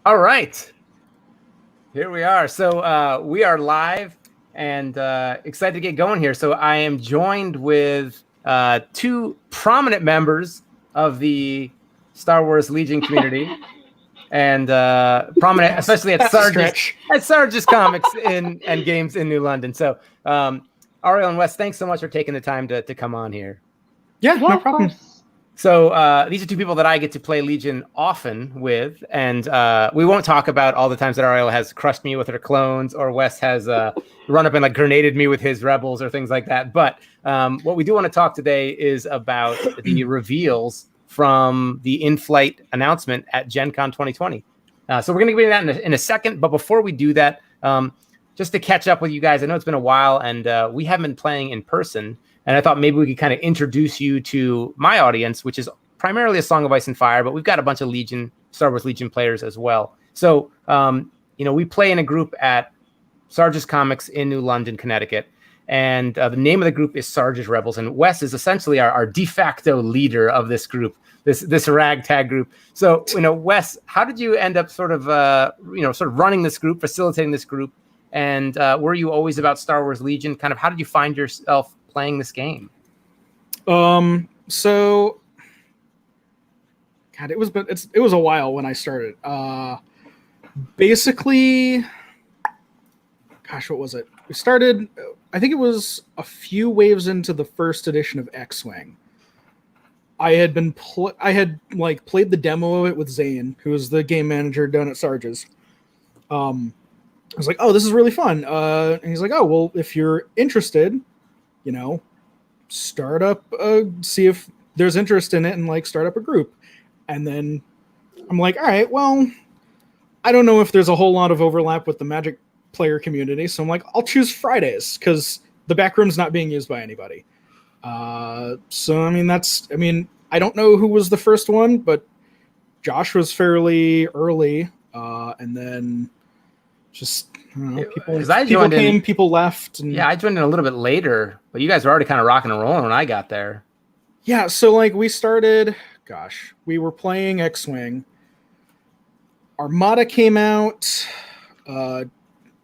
All right, here we are. So we are live and excited to get going here. So I am joined with two prominent members of the Star Wars Legion community, and prominent, especially at Sarge's comics and games in New London. So Arielle and Wes, thanks so much for taking the time to come on here. Yeah, no problem. So these are two people that I get to play Legion often with, and we won't talk about all the times that Arielle has crushed me with her clones, or Wes has run up and like grenaded me with his rebels or things like that. But what we do want to talk today is about the reveals from the in-flight announcement at Gen Con 2020. So we're going to get into that in a second. But before we do that, just to catch up with you guys, I know it's been a while, and we haven't been playing in person. And I thought maybe we could kind of introduce you to my audience, which is primarily A Song of Ice and Fire, but we've got a bunch of Star Wars Legion players as well. So, we play in a group at Sarge's Comics in New London, Connecticut. And the name of the group is Sarge's Rebels. And Wes is essentially our de facto leader of this group, this ragtag group. So, Wes, how did you end up sort of running this group, facilitating this group? And were you always about Star Wars Legion? Kind of how did you find yourself playing this game? So God, it was a while when I started. Basically, gosh, what was it? We started, I think it was a few waves into the first edition of X-Wing. I had played the demo of it with Zane, who was the game manager down at Sarge's. I was like, oh, this is really fun. And he's like, oh, well, if you're interested, start up, see if there's interest in it and start up a group. And then I'm like, all right, well, I don't know if there's a whole lot of overlap with the Magic player community. So I'm like, I'll choose Fridays because the back room's not being used by anybody. I don't know who was the first one, but Josh was fairly early. And then just, I don't know, people came, people left. And yeah, I joined in a little bit later, but you guys were already kind of rocking and rolling when I got there. Yeah, so we started, we were playing X-Wing. Armada came out.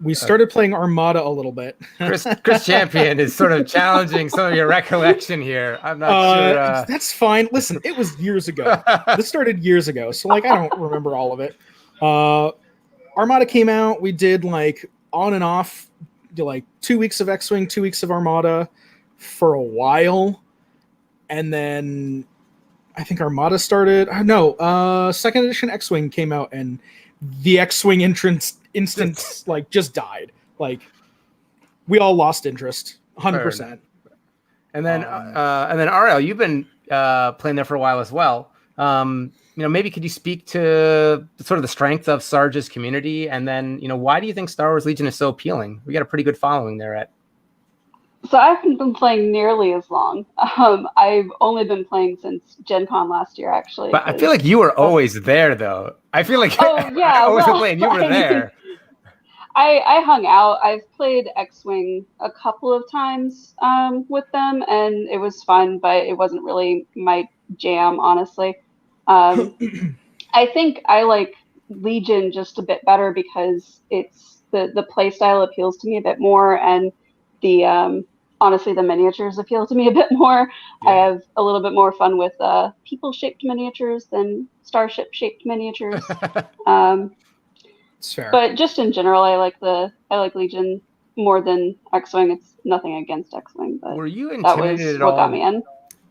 We started playing Armada a little bit. Chris Champion is sort of challenging some of your recollection here. I'm not sure. That's fine. Listen, it was years ago. This started years ago, so I don't remember all of it. Armada came out. We did on and off, 2 weeks of X-Wing, 2 weeks of Armada for a while. And then I think Armada started. Second edition X-Wing came out, and the X-Wing instance just died. We all lost interest, 100%. And then Arielle, you've been playing there for a while as well. Maybe could you speak to sort of the strength of Sarge's community, and then why do you think Star Wars Legion is so appealing? We got a pretty good following there at. So I haven't been playing nearly as long. I've only been playing since Gen Con last year, actually. But I feel like you were always there, though. I feel like I was playing. You were there. I hung out. I've played X-Wing a couple of times with them, and it was fun, but it wasn't really my jam, honestly. I think I like Legion just a bit better because it's the play style appeals to me a bit more, and the honestly the miniatures appeal to me a bit more. Yeah. I have a little bit more fun with people shaped miniatures than starship shaped miniatures. It's fair. But just in general, I like Legion more than X-Wing. It's nothing against X-Wing, but were you intimidated at all? What got me in.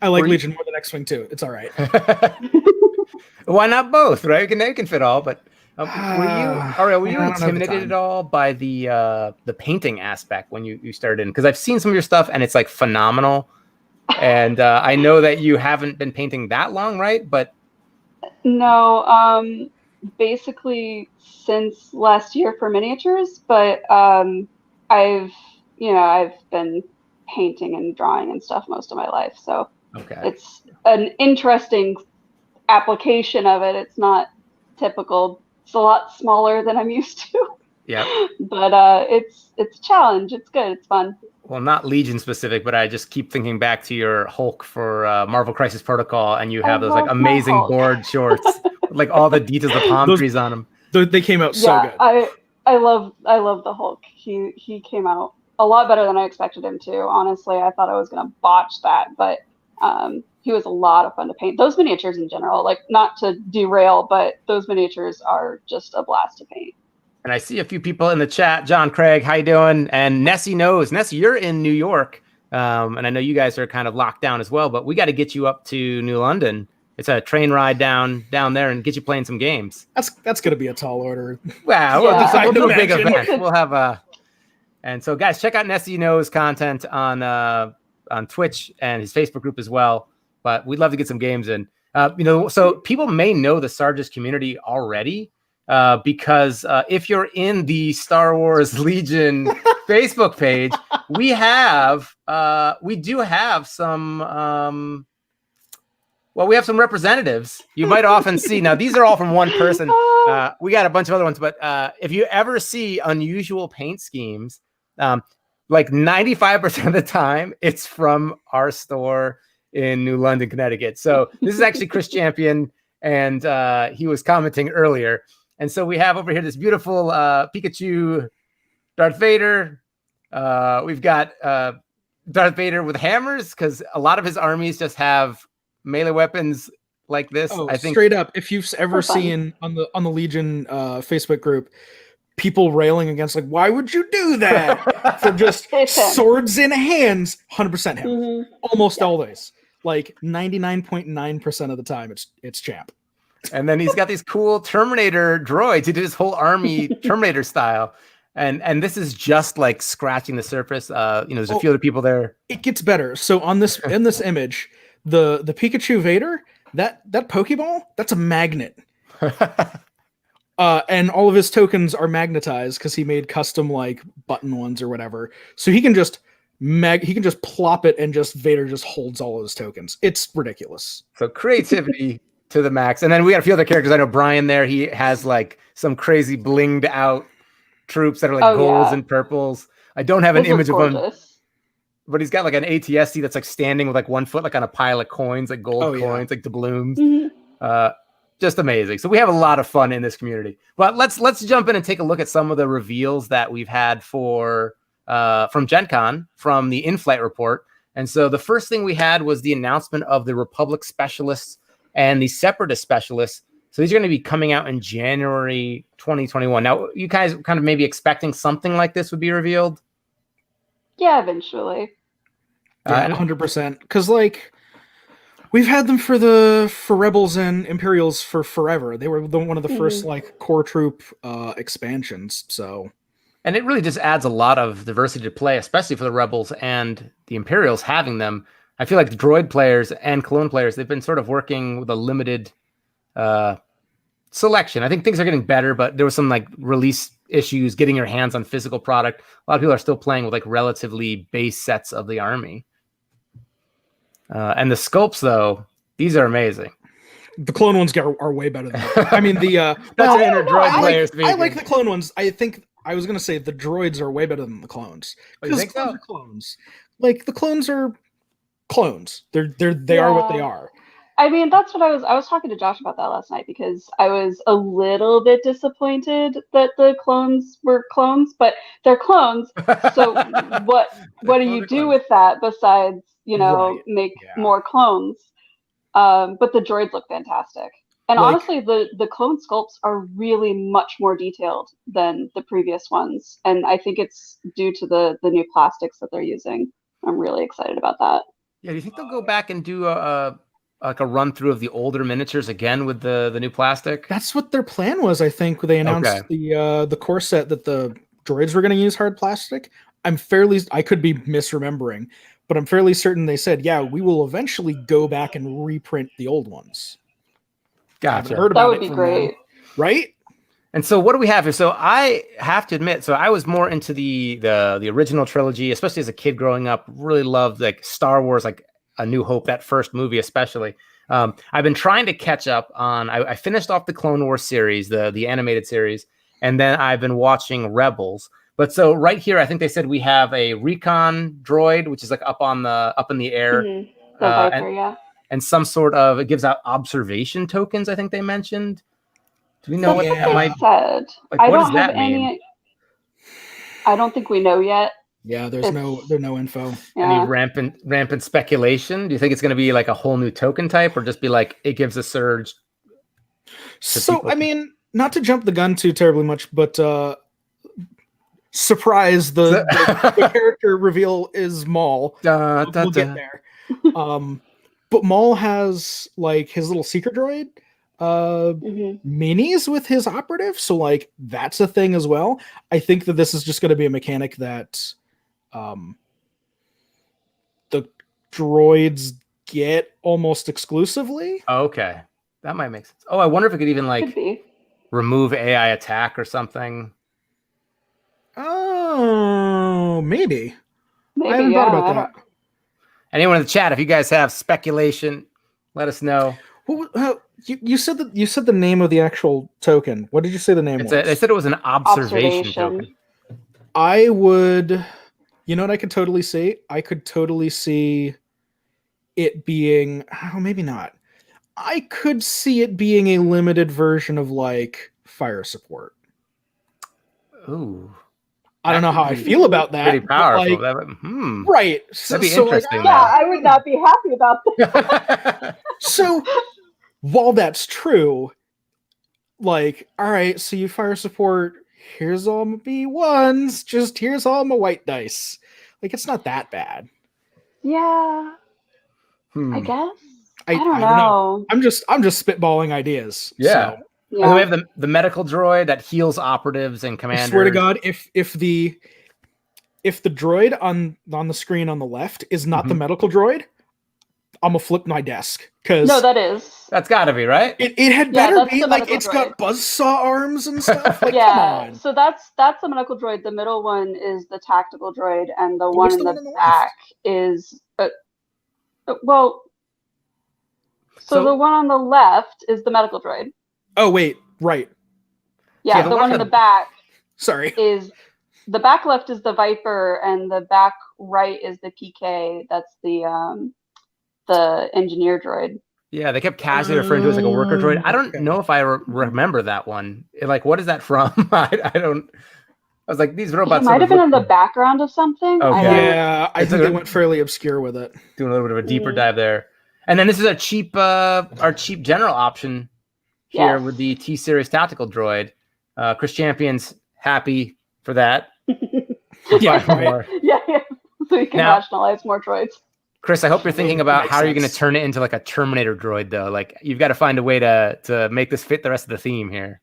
I like Legion more than X-Wing too. It's all right. Why not both, right? You can fit all, but were you intimidated at all by the painting aspect when you started in? Because I've seen some of your stuff and it's phenomenal, and I know that you haven't been painting that long, right? But no, basically since last year for miniatures, but I've been painting and drawing and stuff most of my life, so it's an interesting application of it. It's not typical. It's a lot smaller than I'm used to. Yeah. But it's a challenge. It's good. It's fun. Well, not Legion specific, but I just keep thinking back to your Hulk for Marvel Crisis Protocol, and you have those amazing board shorts, all the details, the palm trees on them. They came out so good. I love the Hulk. He came out a lot better than I expected him to. Honestly, I thought I was gonna botch that, but he was a lot of fun to paint. Those miniatures in general, like not to derail, but those miniatures are just a blast to paint. And I see a few people in the chat. John Craig, how you doing? And Nessie knows. Nessie, you're in New York, and I know you guys are kind of locked down as well. But we got to get you up to New London. It's a train ride down there and get you playing some games. That's gonna be a tall order. Wow, we'll do a big event. We'll have a. And so, guys, check out Nessie Knows content on Twitch and his Facebook group as well. But we'd love to get some games in. So people may know the Sarge's community already. Because if you're in the Star Wars Legion Facebook page, we do have some we have some representatives. You might often see, now these are all from one person. We got a bunch of other ones, but if you ever see unusual paint schemes, like 95% of the time, it's from our store in New London, Connecticut. So this is actually Chris Champion, and he was commenting earlier. And so we have over here this beautiful Pikachu Darth Vader. We've got Darth Vader with hammers, because a lot of his armies just have melee weapons like this. I think straight up, if you've ever seen on the Legion Facebook group, people railing against, like, why would you do that? For just swords in hands, 100% him. Mm-hmm. Almost always. Like 99.9% of the time, it's Champ. And then he's got these cool Terminator droids. He did his whole army Terminator style. And this is just like scratching the surface. There's a few other people there. It gets better. So in this image, the Pikachu Vader, that Pokeball, that's a magnet. And all of his tokens are magnetized because he made custom like button ones or whatever. So he can just plop it, and just Vader just holds all of his tokens. It's ridiculous. So creativity to the max. And then we got a few other characters. I know Brian there, he has like some crazy blinged out troops that are like golds and purples. I don't have an image of him, but he's got like an ATSC that's like standing with like 1 foot like on a pile of coins, like gold coins, like doubloons. Mm-hmm. Just amazing. So we have a lot of fun in this community. But let's jump in and take a look at some of the reveals that we've had for from Gen Con, from the in-flight report. And so the first thing we had was the announcement of the Republic Specialists and the Separatist Specialists. So these are going to be coming out in January 2021. Now, you guys kind of maybe expecting something like this would be revealed? Yeah, eventually. 100%. Because, like, we've had them for Rebels and Imperials for forever. They were one of the first, like, core troop expansions, so... And it really just adds a lot of diversity to play, especially for the Rebels and the Imperials having them. I feel like the droid players and clone players, they've been sort of working with a limited selection. I think things are getting better, but there was some like release issues getting your hands on physical product. A lot of people are still playing with like relatively base sets of the army. And the sculpts, though, these are amazing. The clone ones are way better than that. I mean, the players. I like the clone ones. I think I was gonna say the droids are way better than the clones. You think so? Are clones. Like the clones are clones. They are what they are. I mean, that's what I was talking to Josh about that last night, because I was a little bit disappointed that the clones were clones, but they're clones. So what do you do with that besides, make more clones? But the droids look fantastic. And honestly, the clone sculpts are really much more detailed than the previous ones. And I think it's due to the new plastics that they're using. I'm really excited about that. Yeah, do you think they'll go back and do a run through of the older miniatures again with the new plastic? That's what their plan was, I think. They announced the core set that the droids were going to use hard plastic. I could be misremembering, but I'm fairly certain they said, yeah, we will eventually go back and reprint the old ones. Gotcha. That would be great. Them, right? And so what do we have here? So I have to admit, I was more into the original trilogy, especially as a kid growing up. Really loved like Star Wars, like A New Hope, that first movie especially. I've been trying to catch up on. I finished off the Clone Wars series, the animated series, and then I've been watching Rebels. But so right here, I think they said we have a recon droid, which is like up in the air. Mm-hmm. The Viper, and some sort of, it gives out observation tokens, I think they mentioned. Do we know what Yeah. that might? said. Like, I what don't does that have mean? any. I don't think we know yet. Yeah, there's no info. Yeah. Any rampant speculation? Do you think it's going to be like a whole new token type, or just be like it gives a surge? So people I mean, not to jump the gun too terribly much, but surprise, the character reveal is Maul. We'll get there. But Maul has like his little secret droid minis with his operative, so like that's a thing as well. I think that this is just going to be a mechanic that the droids get almost exclusively. Okay, that might make sense. Oh, I wonder if it could even like Could be. remove AI attack or something. Oh, maybe. Maybe, I haven't thought about that. Anyone in the chat, if you guys have speculation, let us know. You said that you said the name of the actual token. What did you say the name was? They said it was an observation token. I would, you know what I could totally see? I could totally see it being, oh, maybe not. I could see it being a limited version of like fire support. Ooh. I don't know how I feel about that. Pretty powerful. Like, right. That'd be interesting. Yeah, I would not be happy about that. So while that's true, like, all right, so you fire support, here's all my B1s, just here's all my white dice. Like, it's not that bad. Yeah. I guess. I don't know. I'm just spitballing ideas. Yeah. So. Yeah. And then we have the medical droid that heals operatives and commanders. I swear to God, if the droid on the screen on the left is not the medical droid, I'm gonna flip my desk. No, that's gotta be, right? It had better be like it's droid. Got buzzsaw arms and stuff. Like, yeah, come on. So that's the medical droid. The middle one is the tactical droid, and the one in the back is well. So the one on the left is the medical droid. Oh wait, right. Yeah, the one in the back. Sorry. Is the back left is the Viper, and the back right is the PK. That's the engineer droid. Yeah, they kept casually referring to it as like a worker droid. I don't know if I remember that one. Like, what is that from? I don't. I was like, these robots. It might have been in the background of something. Okay. Yeah, I think they went fairly obscure with it. Doing a little bit of a deeper dive there. And then this is our cheap general option here with the T-Series tactical droid. Chris Champion's happy for that. Yeah. So you can rationalize more droids. Chris, I hope you're thinking about how you're going to turn it into like a Terminator droid, though. Like, you've got to find a way to make this fit the rest of the theme here.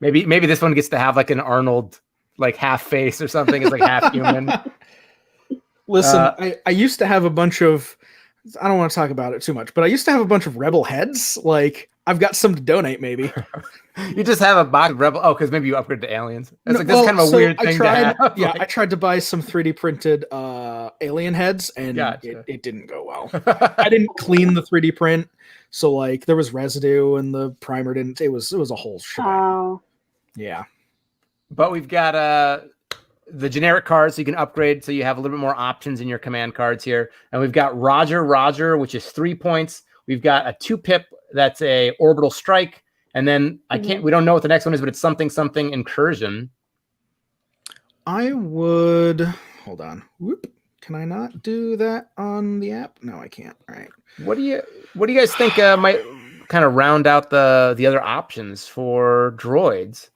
Maybe this one gets to have like an Arnold, like half face or something. It's like half human. Listen, I used to have a bunch of. I don't want to talk about it too much, but I used to have a bunch of Rebel heads. Like, I've got some to donate, maybe. You just have a box of Rebel. Oh, because maybe you upgrade to aliens. It's like that's kind of a weird thing to have. Yeah, I tried to buy some 3D printed alien heads, and it didn't go well. I didn't clean the 3D print, so like there was residue, and the primer didn't. It was a whole shebang. Oh. Yeah, but we've got the generic cards, so you can upgrade, so you have a little bit more options in your command cards here. And we've got Roger, which is 3 points. We've got a 2-pip that's a orbital strike, and then we don't know what the next one is, but it's something incursion. I would hold on. Whoop. Can I not do that on the app? No, I can't. All right. What do you guys think might kind of round out the other options for droids?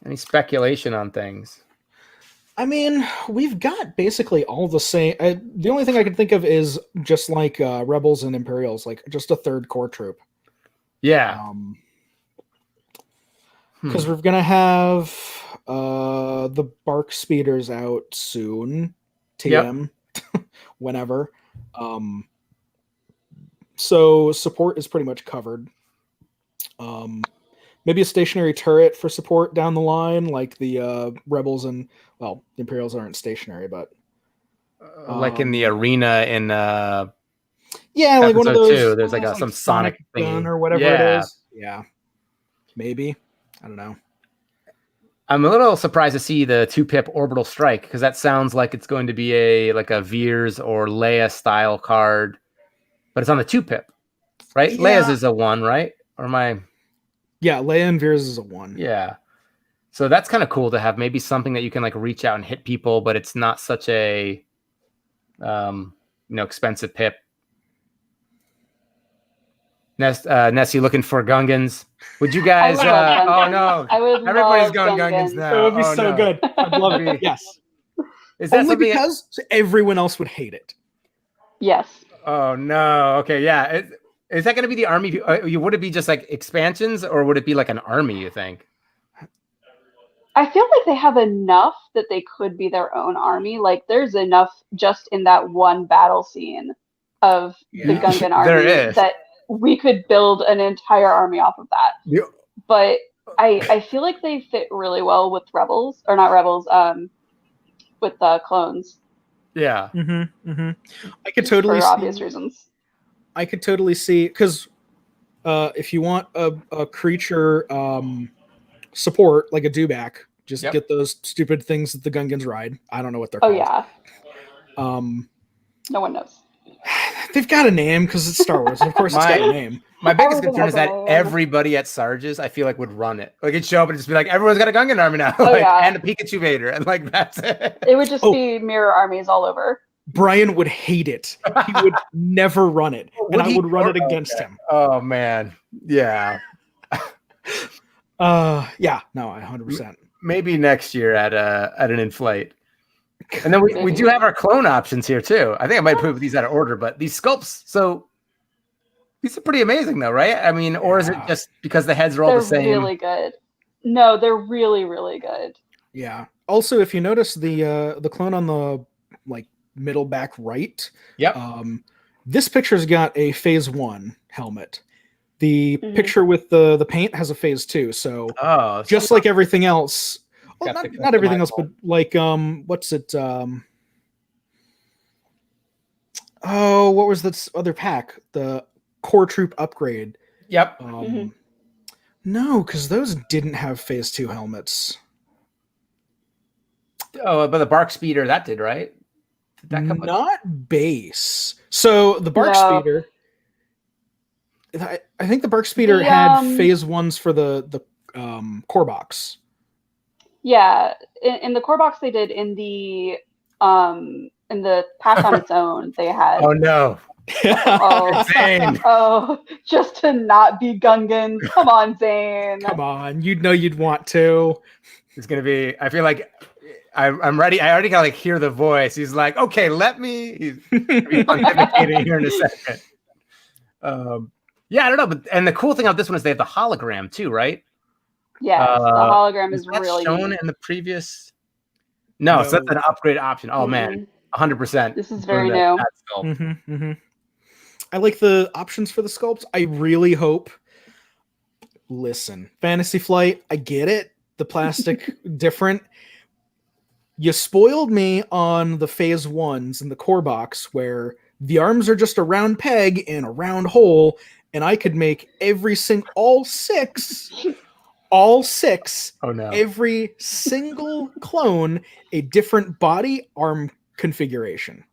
Any speculation on things? I mean, we've got basically all the same. The only thing I can think of is just like Rebels and Imperials, like just a third core troop. Yeah. Because we're going to have the Bark Speeders out soon. TM. Yep. Whenever. So support is pretty much covered. Maybe a stationary turret for support down the line, like the Rebels and, well, the Imperials aren't stationary, but like in the arena in like one of those. 2, there's like some sonic gun or whatever it is. Yeah, maybe. I don't know. I'm a little surprised to see the 2-pip orbital strike, because that sounds like it's going to be a Veers or Leia style card, but it's on the 2-pip, right? Yeah. Leia's is a 1, right? Or am I? Yeah, Leia and Veers is a 1. Yeah. So that's kind of cool to have maybe something that you can like reach out and hit people, but it's not such a expensive pip. Ness, you looking for Gungans? Would you guys? I would love Oh Gungans. no! I would Everybody's love going Gungans Gungans. now. That would be Oh, so no. good. I'd love it. Yes. Is that Only something? because everyone else would hate it. Yes. Oh no! Okay, yeah. Is that going to be the army? Would it be just like expansions, or would it be like an army? You think? I feel like they have enough that they could be their own army. Like there's enough just in that one battle scene of the Yeah. Gungan army There is. that we could build an entire army off of that. Yeah. But I feel like they fit really well with rebels, or not rebels, with the clones. Yeah. Mm-hmm, mm-hmm. I could just totally for see, obvious reasons. I could totally see, because if you want a creature support like a dewback, just Yep. get those stupid things that the Gungans ride. I don't know what they're Oh called. yeah, no one knows. They've got a name because it's Star Wars. Of course, it's got a name. My biggest Everything concern is has that a name. everybody at Sarge's, I feel like, would run it. Like, it'd show up and just be like, everyone's got a Gungan army now. Oh, like, yeah. and a Pikachu Vader. And, like, that's it. It would just Oh. be mirror armies all over. Brian would hate it. He would never run it, and I would run it against him. Oh, man. Yeah. Yeah, no, 100%. Maybe next year at an inflate. And then we do have our clone options here, too. I think I might put these out of order, but these sculpts, so these are pretty amazing, though, right? I mean, or is it Yeah. just because the heads are all They're the same? really good. No, they're really, really good. Yeah. Also, if you notice the clone on the like middle back right, Yep. this picture's got a phase 1 helmet. The Mhm. picture with the paint has a phase 2. So Oh, just like everything else, well, Got not, the not everything else, customizable. but like what's it? Oh, what was this other pack? The core troop upgrade. Yep. Mhm. No, because those didn't have phase 2 helmets. Oh, but the Bark Speeder, that did, right? Did that come with? Not base. So the Bark No. Speeder. I think the Bark Speeder The, had phase 1s for the core box. Yeah, in the core box they did. In the pack on its own, they had. Oh, no. Oh, Zane. oh, just to not be Gungans. Come on, Zane. Come on, you'd know you'd want to. It's going to be, I feel like I'm ready. I already got to like hear the voice. He's like, okay, he's gonna be pontificating here in a second. Yeah, I don't know. But, and the cool thing about this one is they have the hologram too, right? Yes, the hologram is that really shown neat. in the previous. No, so that's No. an upgrade option. Oh man, 100%. This is very new. I like the options for the sculpts. I really hope. Listen, Fantasy Flight, I get it. The plastic different. You spoiled me on the phase 1s in the core box where the arms are just a round peg in a round hole, and I could make all six, Oh no. every single clone a different body arm configuration.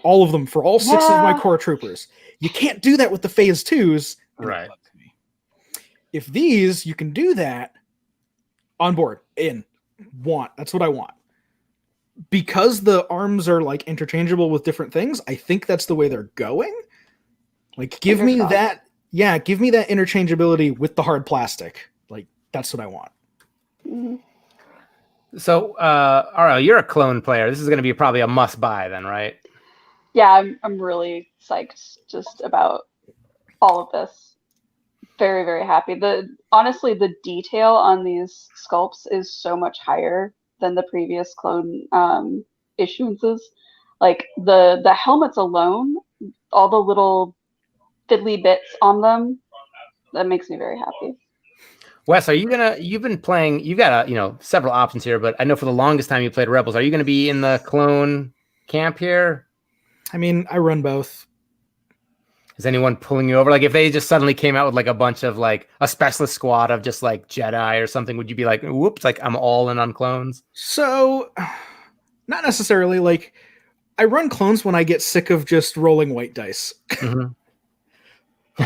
All of them for all 6 of my Yeah. core troopers. You can't do that with the phase 2s. and it Right. bugs me. If these, you can do that. On board. That's what I want. Because the arms are like interchangeable with different things, I think that's the way they're going. Like, give me Fingers crossed. that. Yeah, give me that interchangeability with the hard plastic. Like, that's what I want. Mhm. So, Arielle, you're a clone player. This is going to be probably a must buy then, right? Yeah, I'm really psyched just about all of this. Very, very happy. Honestly, the detail on these sculpts is so much higher than the previous clone issuances. Like the helmets alone, all the little fiddly bits on them, that makes me very happy. Wes, you've been playing, you've got several options here, but I know for the longest time you played Rebels. Are you going to be in the clone camp here? I mean, I run both. Is anyone pulling you over? Like, if they just suddenly came out with like a bunch of like a specialist squad of just like Jedi or something, would you be like, whoops, like I'm all in on clones? So, not necessarily. Like, I run clones when I get sick of just rolling white dice. Mhm.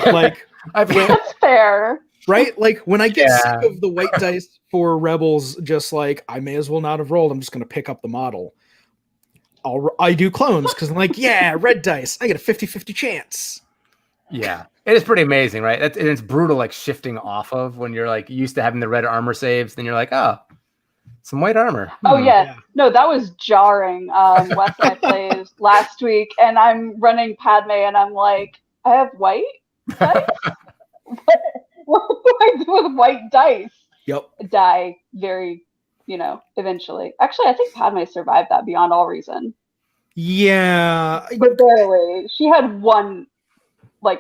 Like, I've That's fair. right? Like when I get Yeah. sick of the white dice for Rebels, just like I may as well not have rolled. I'm just going to pick up the model. I do clones because I'm like, yeah, red dice. I get a 50-50 chance. Yeah, it is pretty amazing, right? And it's brutal, like shifting off of when you're like used to having the red armor saves. Then you're like, oh, some white armor. Oh yeah. Yeah. No, that was jarring. Wes and I played last week, and I'm running Padme, and I'm like, I have white dice. What do I do with white dice? Yep. Die very, eventually. Actually, I think Padme survived that beyond all reason, Yeah. but barely. She had one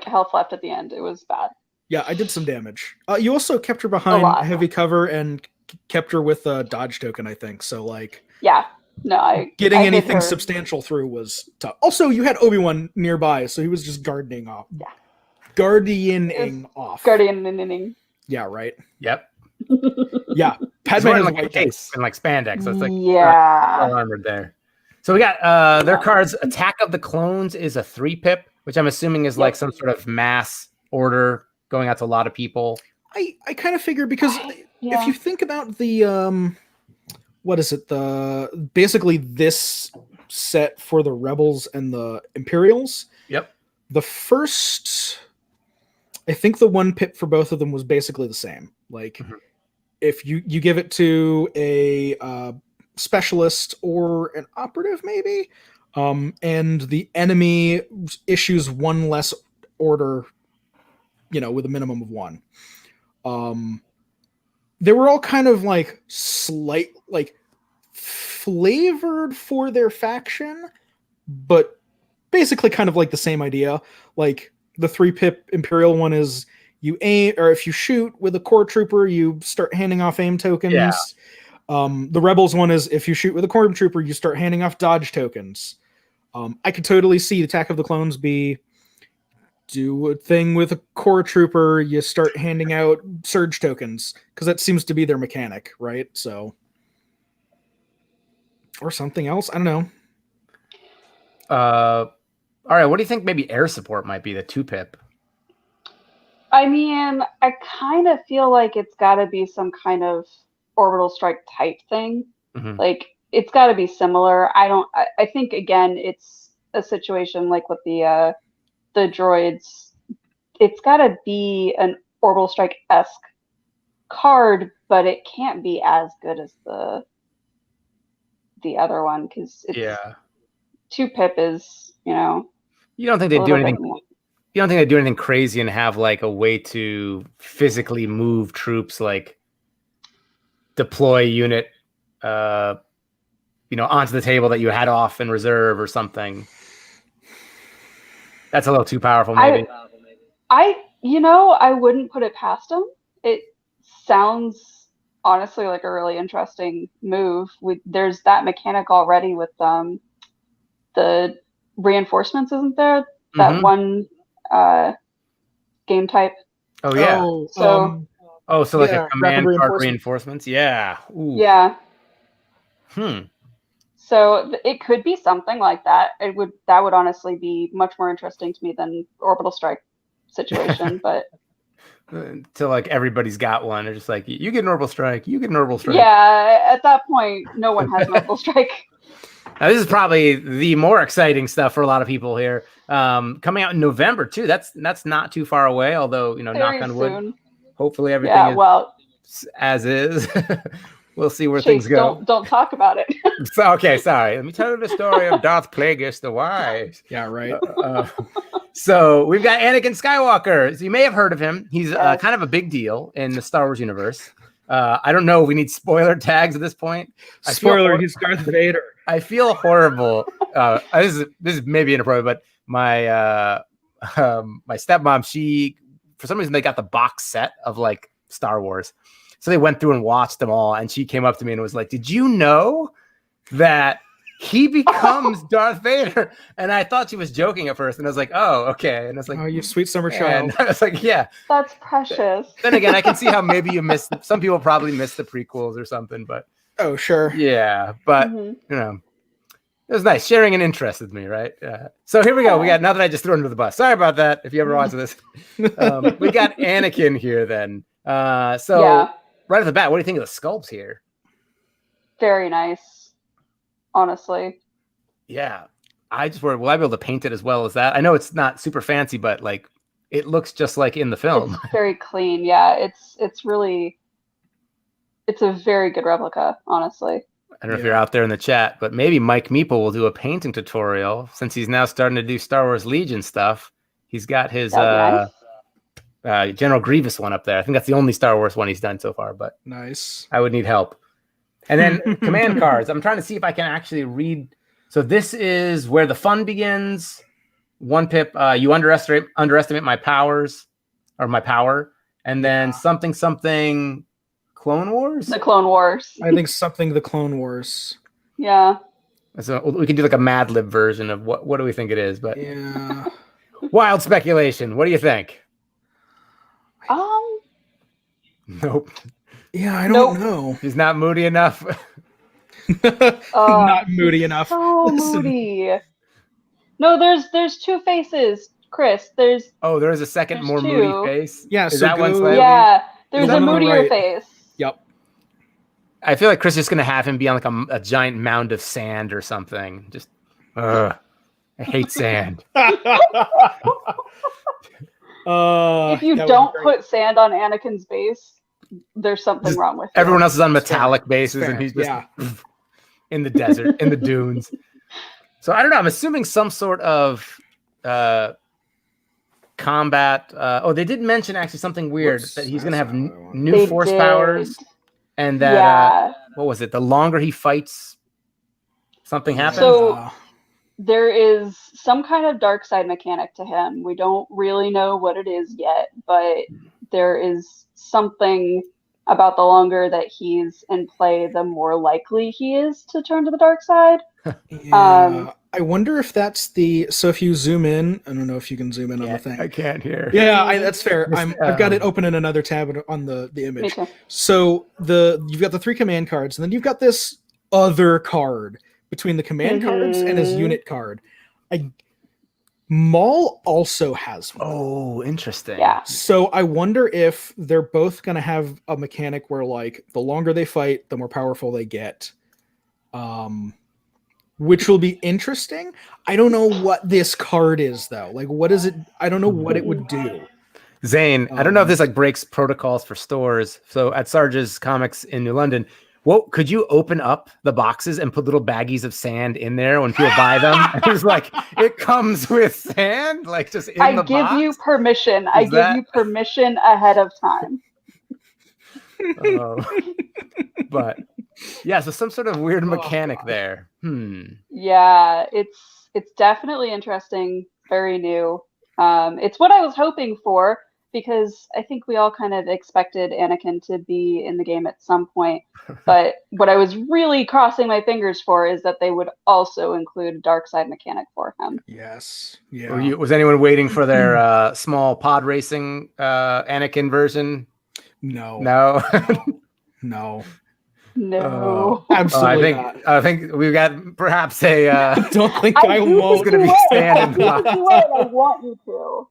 health left at the end. It was bad. Yeah, I did some damage. You also kept her A behind lot. heavy cover and kept her with a dodge token, I think. So like, Yeah. No, I getting hit anything her. substantial through was tough. Also, you had Obi-Wan nearby, so he was just gardening off. Yeah. Guardianing off. Guardian. Yeah, right. Yep. Yeah. It's Padme wearing has like a white cape dice. and like spandex. So it's like Yeah. well armored there. So we got their cards. Attack of the Clones is a 3-pip, which I'm assuming is like some sort of mass order going out to a lot of people. I kind of figured because Yeah. if you think about the what is it? Basically this set for the Rebels and the Imperials. Yep. The first, I think the 1-pip for both of them was basically the same. Like if you give it to a specialist or an operative, maybe, and the enemy issues one less order, with a minimum of 1. They were all kind of like slight, like flavored for their faction, but basically kind of like the same idea. Like the 3-pip Imperial one is you aim, or if you shoot with a core trooper, you start handing off aim tokens. Yeah. The Rebels one is if you shoot with a core trooper, you start handing off dodge tokens. I could totally see Attack of the Clones be do a thing with a core trooper, you start handing out surge tokens, because that seems to be their mechanic, right? So, or something else. I don't know. All right, what do you think maybe air support might be the 2-pip? I mean, I kind of feel like it's got to be some kind of orbital strike type thing. Mhm. Like, it's got to be similar. I think, again, it's a situation like with the droids. It's got to be an orbital strike-esque card, but it can't be as good as the other one, because it's 2-pip is, You don't think they a do little anything? bit more. You don't think they do anything crazy and have like a way to physically move troops, like deploy unit, onto the table that you had off in reserve or something? That's a little too powerful, maybe. I wouldn't put it past them. It sounds honestly like a really interesting move. There's that mechanic already with the reinforcements, isn't there? That one game type. Oh yeah. So, So like a yeah, command rapid card reinforcements. Yeah. Ooh. Yeah. So it could be something like that. That would honestly be much more interesting to me than orbital strike situation. But until like everybody's got one, they're just like, you get an orbital strike, you get an orbital strike. Yeah, at that point, no one has an orbital strike. Now, this is probably the more exciting stuff for a lot of people here. Coming out in November too. That's not too far away. Although knock Very on wood, soon. hopefully everything is as is. We'll see where things go. Don't talk about it. Okay, sorry. Let me tell you the story of Darth Plagueis the Wise. yeah, right. So we've got Anakin Skywalker. So you may have heard of him. He's kind of a big deal in the Star Wars universe. I don't know if we need spoiler tags at this point. Spoiler, he's Darth Vader. I feel horrible. This is maybe inappropriate, but my my stepmom, she, for some reason, they got the box set of like Star Wars. So they went through and watched them all, and she came up to me and was like, "Did you know that he becomes Darth Vader?" And I thought she was joking at first, and I was like, "Oh, okay." And I was like, "Oh, you sweet summer and child." I was like, "Yeah." That's precious. Then again, I can see how maybe you missed. Some people probably missed the prequels or something, but oh, sure. yeah. But it was nice sharing an interest with me, right? So here we go. We got, now that I just threw under the bus. Sorry about that. If you ever watch this, we got Anakin here then. So Yeah. right off the bat, what do you think of the sculpts here? Very nice, honestly. Yeah, I just worry, will I be able to paint it as well as that? I know it's not super fancy, but like it looks just like in the film. It's very clean. Yeah, it's really it's a very good replica, honestly. I don't know if you're out there in the chat, but maybe Mike Meeple will do a painting tutorial since he's now starting to do Star Wars Legion stuff. He's got his That'd be nice. General Grievous one up there. I think that's the only Star Wars one he's done so far, but Nice. I would need help. And then command cards. I'm trying to see if I can actually read. So this is where the fun begins. 1 pip, you underestimate my powers or my power. And then something Clone Wars? The Clone Wars. I think something the Clone Wars. Yeah. So we can do like a Mad Lib version of what do we think it is, but Yeah. wild speculation. What do you think? Nope. Yeah, I don't know. He's not moody enough. Not moody enough. So moody. No, there's 2 faces, Chris. There is a second There's more 2. moody face. Yeah, is so that one go- slightly? Yeah, there's that a on the moodier right? face. Yep. I feel like Chris is gonna have him be on like a giant mound of sand or something. Just, I hate sand. If you that would don't be great. put sand on Anakin's base, there's something wrong with you. Everyone else is on metallic bases, Fair. and he's just Yeah. in the desert, in the dunes. So I don't know. I'm assuming some sort of combat. They did mention actually something weird Whoops, that he's going to have that's not what I want. new They force did. powers, and that Yeah. what was it? The longer he fights, something happens. So- There is some kind of dark side mechanic to him. We don't really know what it is yet, but there is something about the longer that he's in play, the more likely he is to turn to the dark side. Yeah. I wonder if that's so if you zoom in, I don't know if you can zoom in on the thing. I can't hear. Yeah, that's fair. This- I've got it open in another tab on the Me image. too. So you've got the 3 command cards, and then you've got this other card between the command cards and his Mhm. unit card. Maul also has one. Oh, interesting. Yeah. So I wonder if they're both going to have a mechanic where, like, the longer they fight, the more powerful they get. Which will be interesting. I don't know what this card is, though. Like, what is it? I don't know what it would do. Zane, I don't know if this like breaks protocols for stores. So at Sarge's Comics in New London, could you open up the boxes and put little baggies of sand in there when people buy them? And it's like it comes with sand, like just in I the give box. you permission. I give you permission ahead of time. But yeah, so some sort of weird mechanic there. Yeah, it's definitely interesting, very new. It's what I was hoping for, because I think we all kind of expected Anakin to be in the game at some point. But what I was really crossing my fingers for is that they would also include a dark side mechanic for him. Yes. Yeah. Was anyone waiting for their small pod racing Anakin version? No. No. No. No. Absolutely not. I think we've got perhaps a. I don't think I do won't. gonna be do it. standing I do it. I want you to.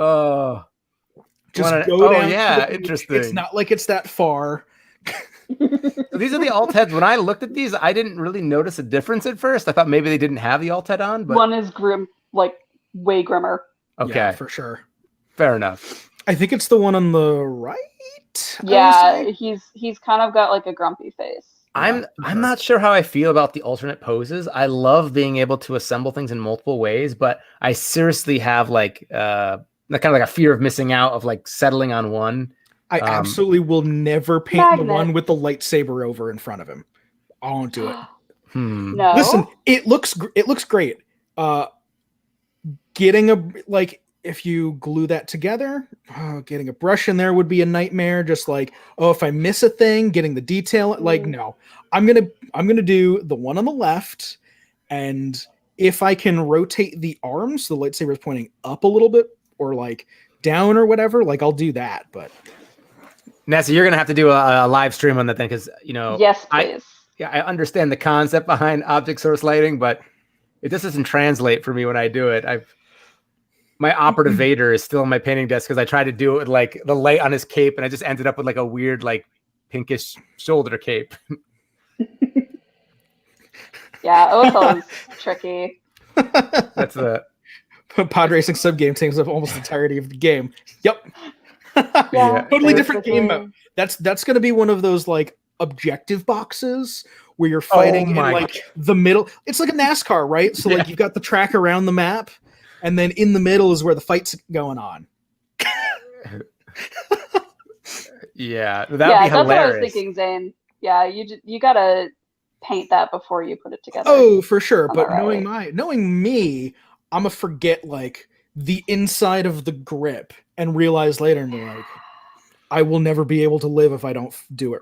Oh. Just go down. Yeah, to the- interesting. It's not like it's that far. These are the alt heads. When I looked at these, I didn't really notice a difference at first. I thought maybe they didn't have the alt head on, but One is grim, like way grimmer. okay, Yeah, for sure. fair enough. I think it's the one on the right. I would Yeah, say. he's kind of got like a grumpy face. I'm not sure how I feel about the alternate poses. I love being able to assemble things in multiple ways, but I seriously have like kind of like a fear of missing out of like settling on one. I absolutely will never paint Magnet. the one with the lightsaber over in front of him. I won't do it. No. Listen, it looks great. Getting if you glue that together, getting a brush in there would be a nightmare. Just like, if I miss a thing, getting the detail, no. I'm gonna do the one on the left, and if I can rotate the arms, the lightsaber is pointing up a little bit, or like down or whatever, like I'll do that. But Nancy, you're gonna have to do a live stream on that thing because Yes, please. I understand the concept behind object source lighting, but it just doesn't translate for me when I do it. my operative Vader is still on my painting desk because I tried to do it with like the light on his cape, and I just ended up with like a weird like pinkish shoulder cape. Yeah, OSL is tricky. That's the Pod racing sub game takes up almost the entirety of the game. Yep. Yeah. Totally it was different game tricky. mode. That's going to be one of those like objective boxes where you're fighting in my like the middle. It's like a NASCAR, right? So like you've got the track around the map, and then in the middle is where the fight's going on. yeah, that'd be That's what I was hilarious. thinking, Zane. Yeah, you gotta paint that before you put it together. Oh, for sure. Am I But right? knowing me, I'm gonna forget like the inside of the grip and realize later and be like, I will never be able to live if I don't do it.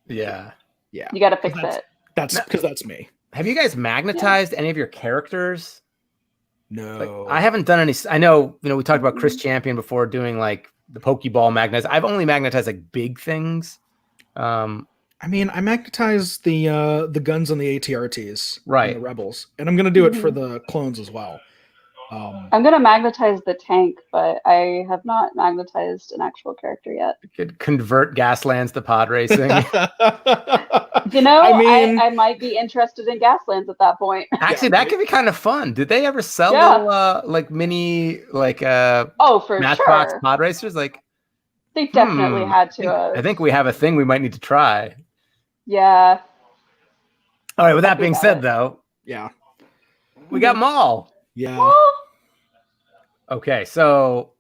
Yeah. Yeah. You gotta fix That's- it. That's because that's me. Have you guys magnetized any of your characters? No. Like, I haven't done any. I know, we talked about Chris Champion before doing like the Pokeball magnetize. I've only magnetized like big things. I mean, I magnetized the guns on the ATRTs, Right. and the Rebels, and I'm gonna do it for the clones as well. I'm gonna magnetize the tank, but I have not magnetized an actual character yet. could convert Gaslands to pod racing. You know, I mean- I might be interested in Gaslands at that point. Actually, that could be kind of fun. Did they ever sell Yeah. little like mini like Oh, for Matchbox sure. pod racers? Like, They definitely had to. I think we have a thing we might need to try. Yeah. All right. With that Happy being about said, it. though, Yeah. we got Maul. Yeah. Okay, so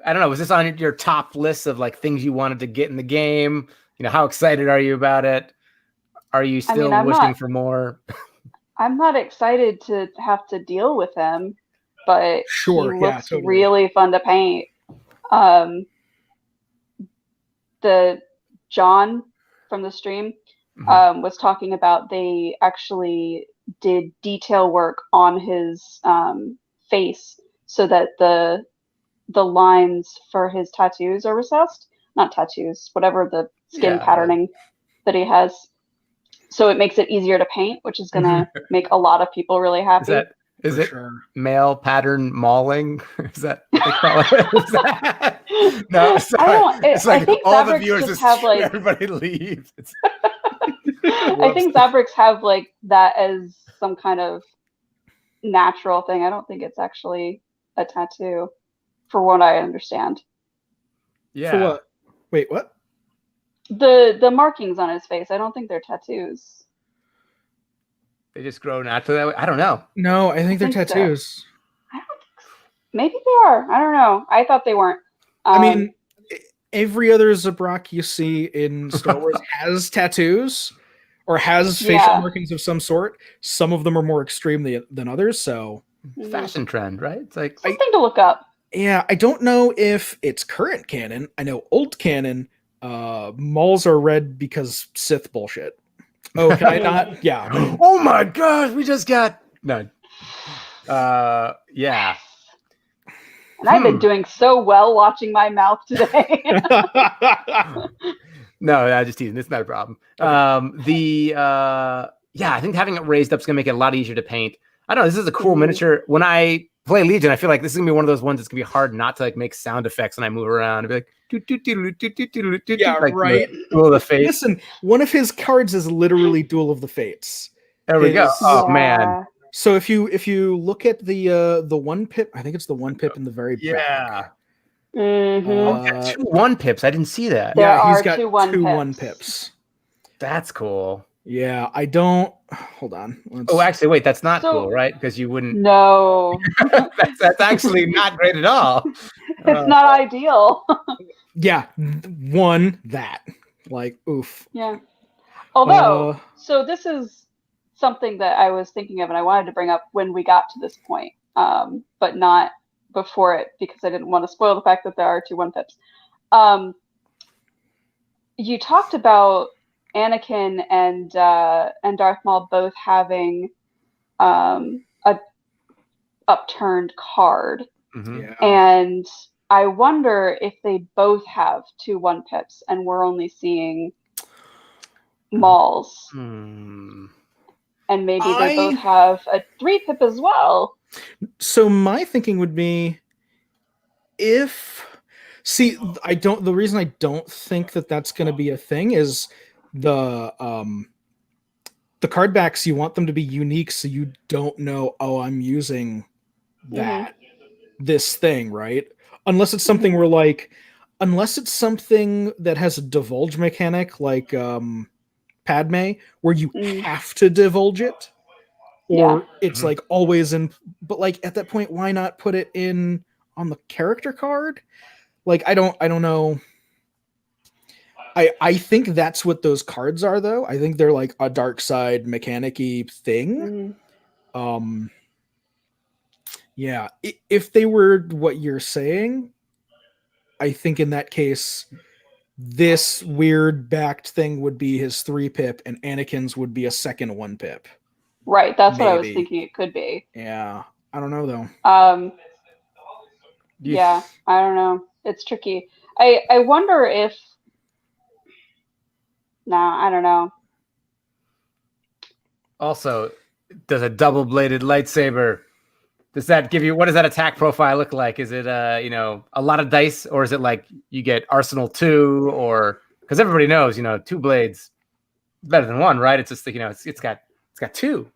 I don't know. Was this on your top list of like things you wanted to get in the game? How excited are you about it? Are you still I'm wishing not- for more? I'm not excited to have to deal with him, but Sure, he yeah, looks totally. really fun to paint. The John from the stream was talking about they actually did detail work on his face so that the lines for his tattoos are recessed. Not tattoos, whatever the skin Yeah, patterning that he has. So it makes it easier to paint, which is going to make a lot of people really happy. Is For it sure. male pattern mauling? Is that what they call it? Is that- No, sorry. I don't. It's like I think all the fabrics viewers just just have like. everybody leaves. It's- I think fabrics have like that as some kind of natural thing. I don't think it's actually a tattoo, for what I understand. yeah. For what? Wait, what? The markings on his face, I don't think they're tattoos. They just grow naturally that way. I don't know. No, I think they're think so. tattoos. I don't think so. Maybe they are. I don't know. I thought they weren't. I mean, every other Zabrak you see in Star Wars has tattoos or has facial Yeah. markings of some sort. Some of them are more extreme than others. So, Fashion trend, right? It's like something to look up. yeah, I don't know if it's current canon. I know old canon, Mauls are red because Sith bullshit. Oh, can I not? Yeah. oh my gosh, we just got no. Yeah. And I've been doing so well watching my mouth today. No, I just teasing. It's not a problem. Yeah, I think having it raised up is gonna make it a lot easier to paint. I don't know. This is a cool miniature. When I play Legion, I feel like this is gonna be one of those ones that's gonna be hard not to like make sound effects when I move around. I'd be like, Yeah, like right. Duel of the Fates. Listen, one of his cards is literally Duel of the Fates. There we go. His- Oh man. Yeah. So if you look at the one pip, I think it's the one pip in the very Yeah. back. Mhm. 2 1 pips. I didn't see that. There Yeah, he's are got 2 1 two pips. 1 pips. That's cool. Yeah, I don't. Hold on. Let's- Oh, actually, wait, that's not So- cool, right? Because you wouldn't. No, That's actually not great at all. it's not ideal. yeah, one that like oof. Yeah. Although, Uh, so this is something that I was thinking of and I wanted to bring up when we got to this point, but not before it because I didn't want to spoil the fact that there are 2 1 pips. You talked about Anakin and Darth Maul both having a upturned card, Mhm. yeah. and I wonder if they both have 2 1 pips and we're only seeing Mauls. Hmm. And maybe they both have a 3 pip as well. So my thinking would be The reason I don't think that that's going to be a thing is the card backs, you want them to be unique so you don't know, oh, I'm using this thing, right? Unless it's something where like, unless it's something that has a divulge mechanic like Padme, where you have to divulge it, or it's like always in. But like at that point, why not put it in on the character card? Like I don't know. I think that's what those cards are, though. I think they're like a dark side mechanic-y thing. Yeah, if they were what you're saying, I think in that case, this weird backed thing would be his 3-pip, and Anakin's would be a second 1-pip. Right, that's what I was thinking it could be. Yeah, I don't know though. Yeah, I don't know. It's tricky. I wonder if. Nah, I don't know. Also, does a double-bladed lightsaber? Does that give you, what does that attack profile look like? Is it a lot of dice, or is it like you get Arsenal 2, or because everybody knows 2 blades is better than 1, right? It's just it's got 2,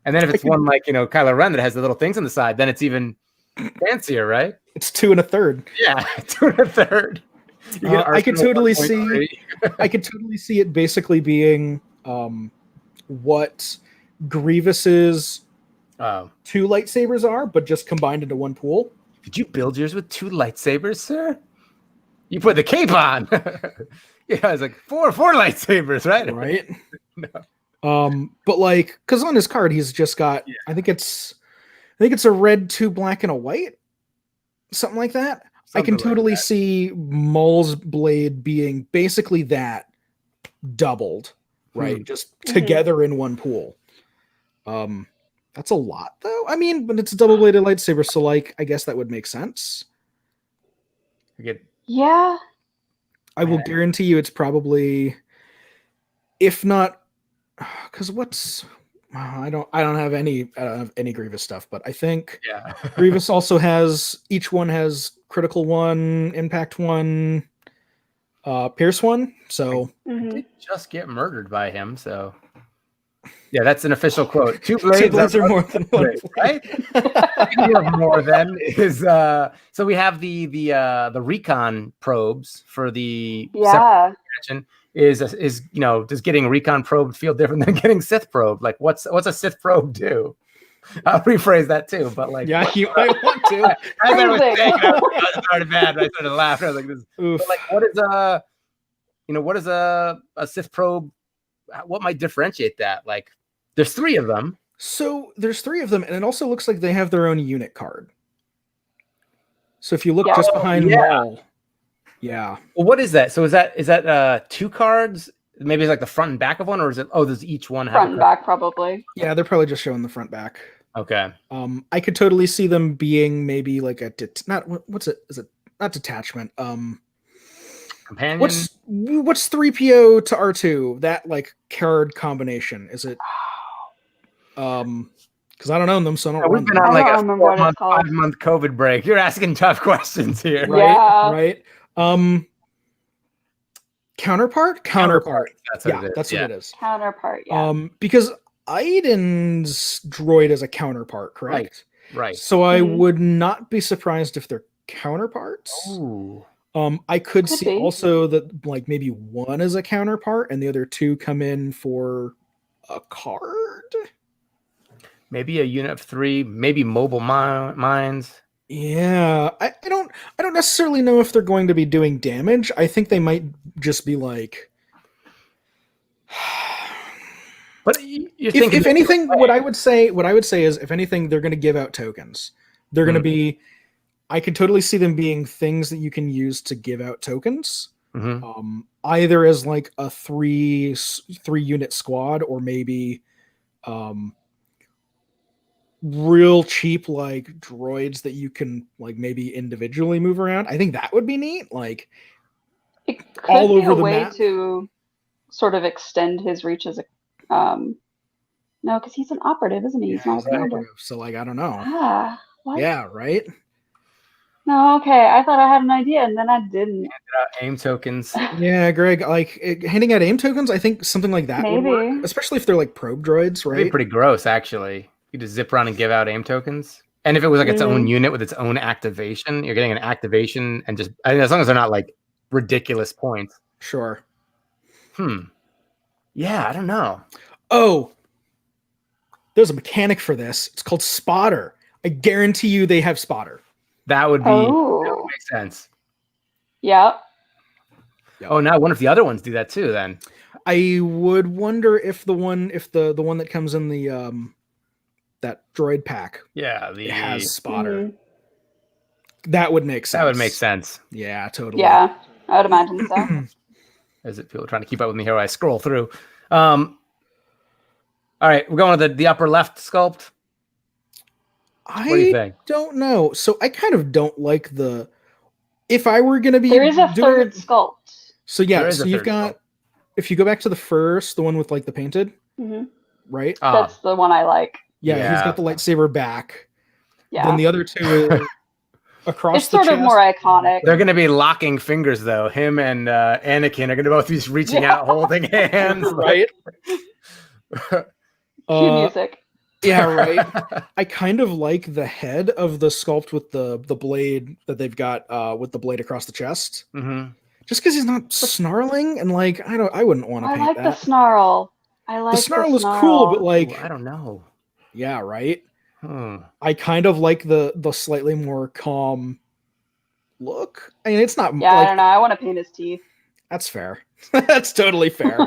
and then if it's one like Kylo Ren that has the little things on the side, then it's even fancier, right? It's 2 1/3. Yeah, 2 1/3. I could totally see. I could totally see it basically being what Grievous's 2 lightsabers are, but just combined into one pool. Did you build yours with 2 lightsabers, sir? You put the cape on. Yeah, it's like four lightsabers, right? Right. No. But like, because on his card he's just got. Yeah. I think it's a red, 2 black, and a white, something like that. I can totally see Maul's blade being basically that doubled, right? Just together in one pool. That's a lot, though. I mean, but it's a double-bladed lightsaber, so like, I guess that would make sense. Yeah. I will guarantee you, it's probably, if not, because I don't have any Grievous stuff, but I think Grievous also has, each one has critical 1, impact 1, pierce 1. So I did just get murdered by him. So yeah, that's an official quote. 2 blades are more than 1 blade, right? More than is so we have the recon probes for the section. Is does getting recon probe feel different than getting Sith probe? Like what's a Sith probe do? I'll rephrase that too, but like you might want to. As I was saying, I started bad. I started laughing. I was like, "This." But like, what is a Sith probe? What might differentiate that? Like, there's 3 of them. So there's 3 of them, and it also looks like they have their own unit card. So if you look just behind Maul. Yeah. Well, what is that? So is that 2 cards? Maybe it's like the front and back of one, or is it? Oh, does each one have front and back? Probably. Yeah, they're probably just showing the front back. Okay. I could totally see them being maybe like a what's it? Is it not detachment? Companion. What's 3PO to R2? That like card combination? Is it? Because I don't own them, so I don't. We've been on like a 5-month COVID break. You're asking tough questions here, right? Counterpart. That's what it is. That's what it is. Counterpart. Yeah. Because Aiden's droid is a counterpart, correct? Right. So I would not be surprised if they're counterparts. Ooh. I could see also that like maybe one is a counterpart and the other 2 come in for a card. Maybe a unit of 3, maybe mobile mines. Yeah, I don't necessarily know if they're going to be doing damage. I think they might just be like. But if anything, what I would say is, if anything, they're going to give out tokens. They're going to be. I could totally see them being things that you can use to give out tokens. Either as like a 3 unit squad, or maybe real cheap like droids that you can like maybe individually move around. I think that would be neat. Like it could all be over a the way map. To sort of extend his reach as a no, because he's an operative, isn't he? He's not a commander. So like I don't know. What? Yeah, right. No, okay. I thought I had an idea, and then I didn't. Aim tokens. Yeah, Greg, like handing out aim tokens, I think something like that would work, Maybe. especially if they're like probe droids, It'd be right? pretty gross, actually. You just zip around and give out aim tokens. And if it was like its own Mhm. unit with its own activation, you're getting an activation and just, I mean, as long as they're not like ridiculous points. Sure. Yeah, I don't know. Oh, there's a mechanic for this. It's called spotter. I guarantee you they have spotter. That would Oh. make sense. Yep. Oh, now I wonder if the other ones do that too. Then I would wonder if the one that comes in the that droid pack yeah, it has spotter. Mhm. That would make sense. that would make sense. Yeah, totally. Yeah, I would imagine so. As it people are trying to keep up with me here, while I scroll through. All right, we're going to the upper left sculpt. What do you I think? don't know. So I kind of don't like the. If I were going to be, There is a doing third it- sculpt. So yeah, There is so a you've third got. sculpt. If you go back to the first, the one with like the painted, Mhm. right? That's the one I like. Yeah, he's Yeah. got the lightsaber back. Yeah. Then the other two is across It's the sort chest. of more iconic. They're going to be locking fingers, though. Him and Anakin are going to both be reaching Yeah. out, holding hands. right? Cue music. Yeah, right. I kind of like the head of the sculpt with the blade that they've got with the blade across the chest. Mm-hmm. Just because he's not snarling and like I wouldn't want to I paint like that. the snarl. I like The snarl is cool, but like I don't know. yeah, right. Hmm. I kind of like the slightly more calm look. I mean, it's not Yeah, I like don't know. I want to paint his teeth. that's fair. That's totally fair.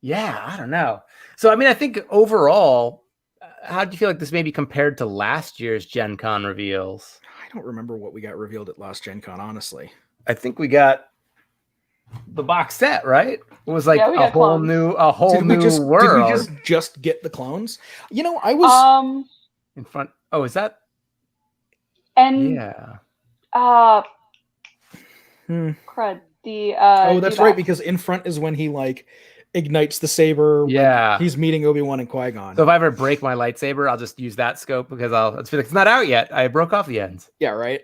Yeah, I don't know. So, I mean, I think overall, how do you feel like this maybe compared to last year's Gen Con reveals? I don't remember what we got revealed at last Gen Con, honestly. I think we got the box set, right? It was like Yeah, we a got whole clones. new Did we world just get the clones? You know, I was in front. Oh, is that? And Yeah. crud. The oh, that's right, Dewback. because in front is when he like ignites the saber. when Yeah. he's meeting Obi-Wan and Qui-Gon. So if I ever break my lightsaber, I'll just use that scope because it's not out yet. I broke off the ends. Yeah, right.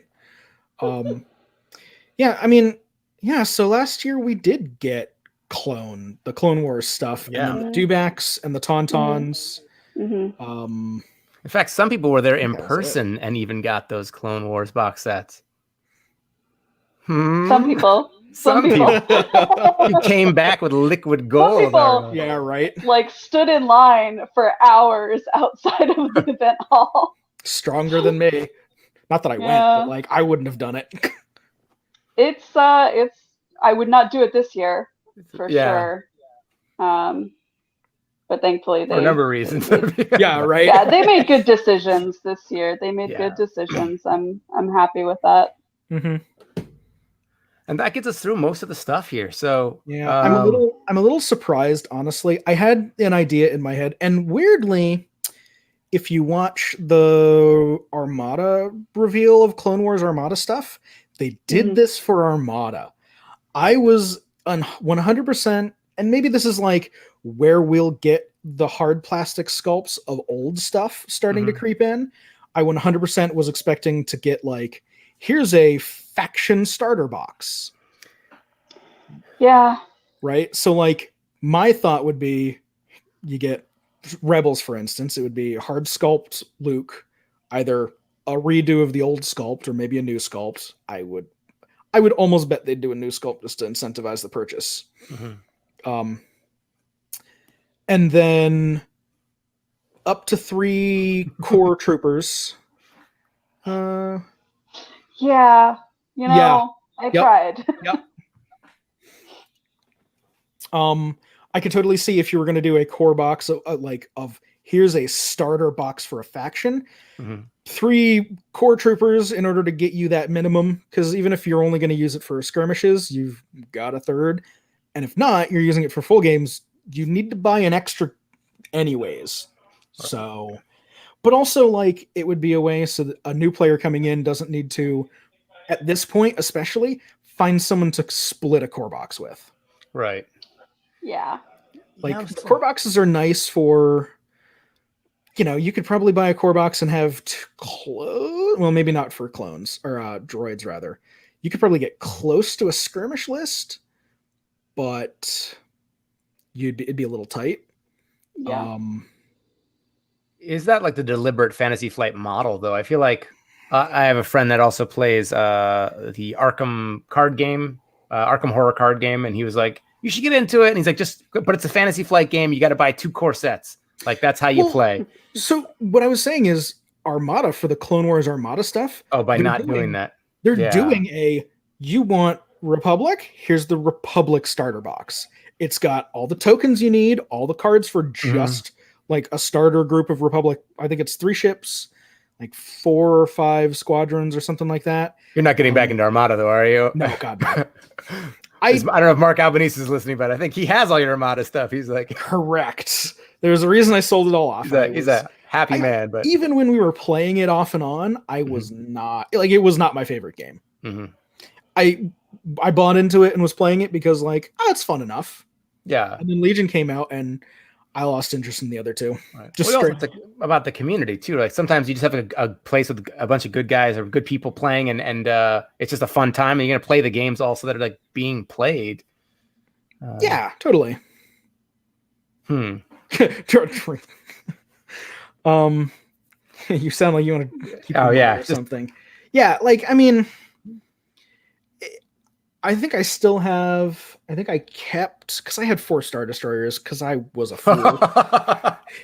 Yeah, I mean, yeah. So last year we did get the Clone Wars stuff, Yeah. and then the Dewbacks and the Tauntauns. Mhm. In fact, some people were there think in that was person and even got those Clone Wars box sets. Some people. Some people. He came back with liquid gold. people- Yeah, right. Like stood in line for hours outside of the event hall. Stronger than me. Not that I went, Yeah. but like I wouldn't have done it. It's I would not do it this year for Yeah. sure. But thankfully For a number of reasons. Yeah, right. yeah, they made good decisions this year. They made Yeah. good decisions. I'm happy with that. hmm And that gets us through most of the stuff here. So Yeah, I'm a little surprised, honestly. I had an idea in my head, and weirdly, if you watch the Armada reveal of Clone Wars Armada stuff, they did Mhm. this for Armada. I was 100%, and maybe this is like where we'll get the hard plastic sculpts of old stuff starting to Mhm. creep in. I 100% was expecting to get like, here's a faction starter box. Yeah. Right? So like my thought would be you get Rebels, for instance, it would be hard sculpt Luke, either a redo of the old sculpt or maybe a new sculpt. I would almost bet they'd do a new sculpt just to incentivize the purchase. Mhm. And then up to 3 core troopers. Yeah. You know, Yeah. I Yep. tried. I could totally see if you were going to do a core box of here's a starter box for a faction, Mhm. 3 core troopers in order to get you that minimum. Because even if you're only going to use it for skirmishes, you've got a third, and if not, you're using it for full games. You need to buy an extra, anyways. So, but also like it would be a way so that a new player coming in doesn't need to, at this point especially, find someone to split a core box with. Right. Yeah. Like Yeah, the core boxes are nice for you could probably buy a core box and have well, maybe not for clones or droids rather. You could probably get close to a skirmish list, but it'd be a little tight. Yeah. Is that like the deliberate Fantasy Flight model though? I feel like I have a friend that also plays the Arkham card game, Arkham horror card game, and he was like, "You should get into it." And he's like, but it's a Fantasy Flight game. You got to buy 2 core sets. Like that's how you play. So what I was saying is Armada for the Clone Wars Armada stuff. Oh, by not doing that, they're doing you want Republic? Here's the Republic starter box. It's got all the tokens you need, all the cards for just like a starter group of Republic. I think it's 3 ships, like 4 or 5 squadrons or something like that. You're not getting back into Armada though, are you? No, God, no. I don't know if Mark Albanese is listening, but I think he has all your Armada stuff. He's like, correct. There's a reason I sold it all off. He's a happy man, but even when we were playing it off and on, I was not like, it was not my favorite game. I bought into it and was playing it because like, it's fun enough. Yeah. And then Legion came out and I lost interest in the other 2. Right. Just about the community too. Like sometimes you just have a place with a bunch of good guys or good people playing, and it's just a fun time. And you're gonna play the games also that are like being played. Yeah, totally. You sound like you want to keep or something. Yeah, like I mean, I think I still have. I think I kept because I had 4 Star Destroyers because I was a fool.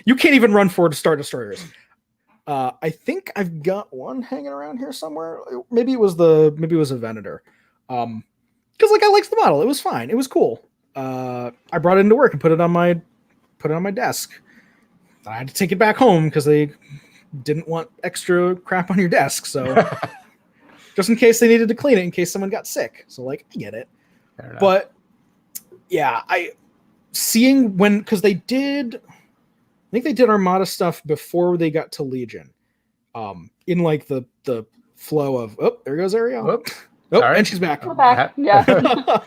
You can't even run 4 Star Destroyers. I think I've got one hanging around here somewhere. Maybe it was a Venator. Because like I liked the model. It was fine. It was cool. I brought it into work and put it on my desk. I had to take it back home because they didn't want extra crap on your desk. So just in case they needed to clean it, in case someone got sick. So like I get it. But yeah, because they did, I think they did Armada stuff before they got to Legion. In like the flow of there goes Arielle. And she's back. We're back. Yeah.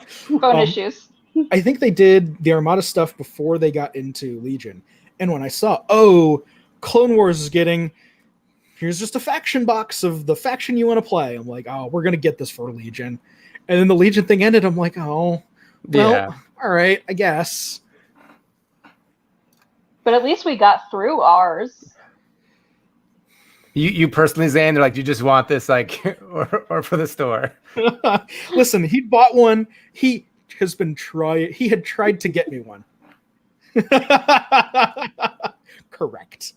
Phone issues. I think they did the Armada stuff before they got into Legion. And when I saw, Clone Wars is getting, here's just a faction box of the faction you want to play. I'm like, we're gonna get this for Legion. And then the Legion thing ended. I'm like, all right, I guess. But at least we got through ours. You personally, Zane, they're like, you just want this, like, or for the store. Listen, he bought one. He had tried to get me one. Correct.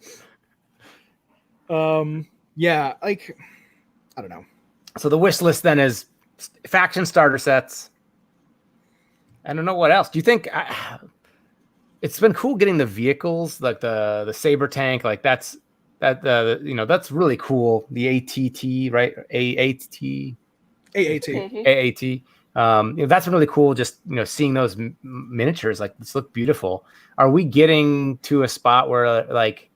Yeah, like, I don't know. So the wish list then is faction starter sets. I don't know what else. Do you think it's been cool getting the vehicles, like the Saber tank, like that's really cool. The ATT, right? AAT. That's really cool. Just seeing those miniatures, like this look beautiful. Are we getting to a spot where like,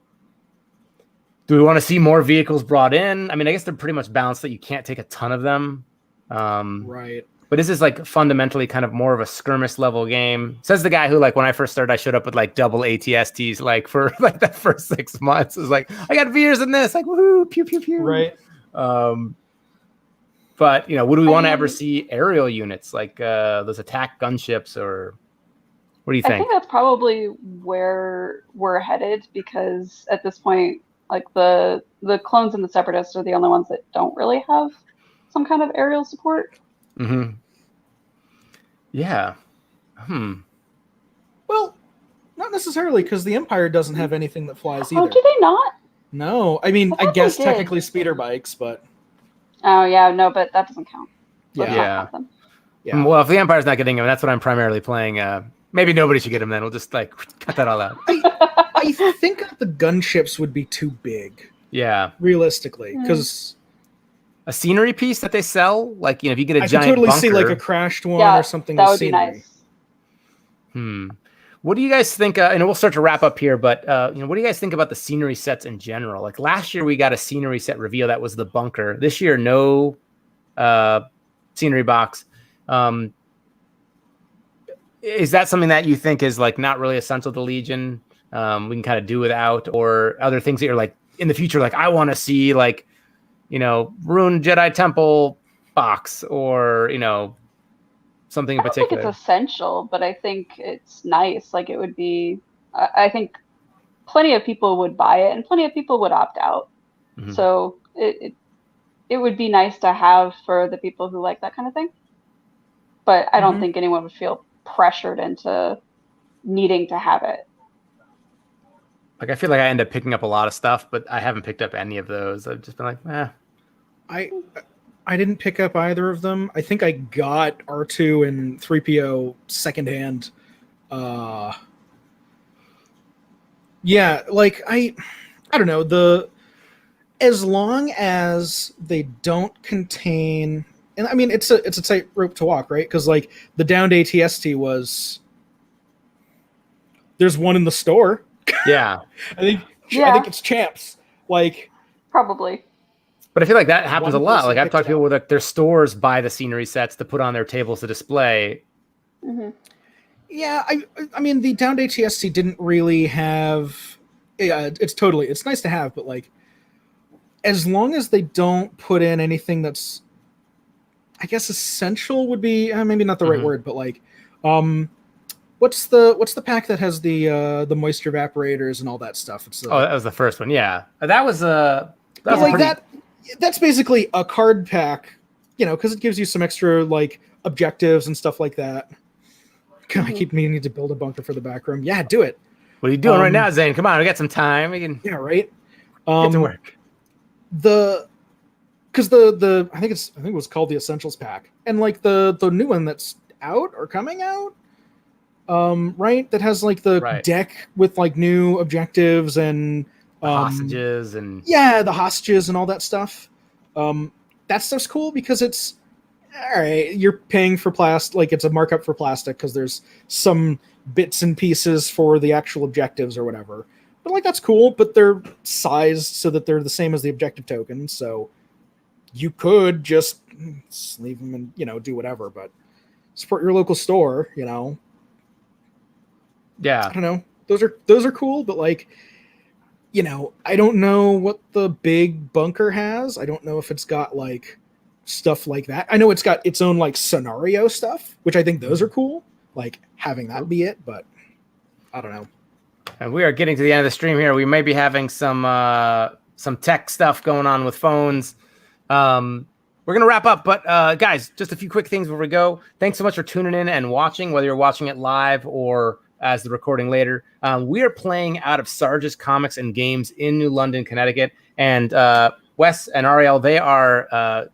do we want to see more vehicles brought in? I mean, I guess they're pretty much balanced that you can't take a ton of them. Right. But is this like fundamentally kind of more of a skirmish level game? Says the guy who, like, when I first started, I showed up with like double ATSTs, like for like that first 6 months. It was like, I got Veers in this, like, woohoo, pew, pew, pew. Right. But would we want to ever see aerial units like those attack gunships, or what do you think? I think that's probably where we're headed, because at this point, like the clones and the separatists are the only ones that don't really have some kind of aerial support. Mm-hmm. Yeah. Well, not necessarily, because the Empire doesn't have anything that flies either. Oh, do they not? No, I mean, I guess technically speeder bikes, but. Oh yeah, no, but that doesn't count. Yeah. Well, if the Empire's not getting them, that's what I'm primarily playing. Maybe nobody should get them then. We'll just like cut that all out. I think the gunships would be too big. Yeah. Realistically, because a scenery piece that they sell, like if you get a giant bunker. I could totally see like a crashed one or something. That would scenery. be nice. What do you guys think? And we'll start to wrap up here, but what do you guys think about the scenery sets in general? Like last year, we got a scenery set reveal that was the bunker. This year, no scenery box. Is that something that you think is like not really essential to Legion? we can kind of do without, or other things that you're like in the future, like I want to see like, Ruined Jedi Temple box, or, something in I don't think particular. it's essential, but I think it's nice. Like it would be, I think plenty of people would buy it and plenty of people would opt out. Mhm. So it would be nice to have for the people who like that kind of thing. But I don't think anyone would feel pressured into needing to have it. Like I feel like I end up picking up a lot of stuff, but I haven't picked up any of those. I've just been like, I didn't pick up either of them. I think I got R2 and 3PO secondhand. Yeah, like I don't know, as long as they don't contain, and I mean it's a tightrope to walk, right? Because like the downed ATST was, there's one in the store. Yeah. I think it's Champs. Like probably. But I feel like that happens a lot. Like I've talked to people out. where like their stores buy the scenery sets to put on their tables to display. Mm-hmm. Yeah, I mean the downed ATST didn't really have. Yeah, it's nice to have, but like, as long as they don't put in anything that's, I guess essential would be maybe not the right word, but like, what's the pack that has the moisture evaporators and all that stuff? It's that was the first one. Yeah, that was that's basically a card pack, because it gives you some extra like objectives and stuff like that. God, I keep meaning to build a bunker for the back room. Yeah, do it. What are you doing right now, Zane? Come on, we got some time. We can right. Get to work. Because the I think it was called the Essentials pack, and like the new one that's out or coming out, right? That has like the deck with like new objectives and hostages and the hostages and all that stuff. That stuff's cool because it's all right. You're paying for plastic, like it's a markup for plastic because there's some bits and pieces for the actual objectives or whatever. But like that's cool, but they're sized so that they're the same as the objective tokens. So you could just leave them and do whatever, but support your local store. Yeah, I don't know. Those are cool, but like. I don't know what the big bunker has. I don't know if it's got like stuff like that. I know it's got its own like scenario stuff, which I think those are cool. Like having that be it, but I don't know. And we are getting to the end of the stream here. We may be having some tech stuff going on with phones. We're gonna wrap up, but guys, just a few quick things before we go. Thanks so much for tuning in and watching, whether you're watching it live or as the recording later. We are playing out of Sarge's Comics and Games in New London, Connecticut. And Wes and Arielle, they are,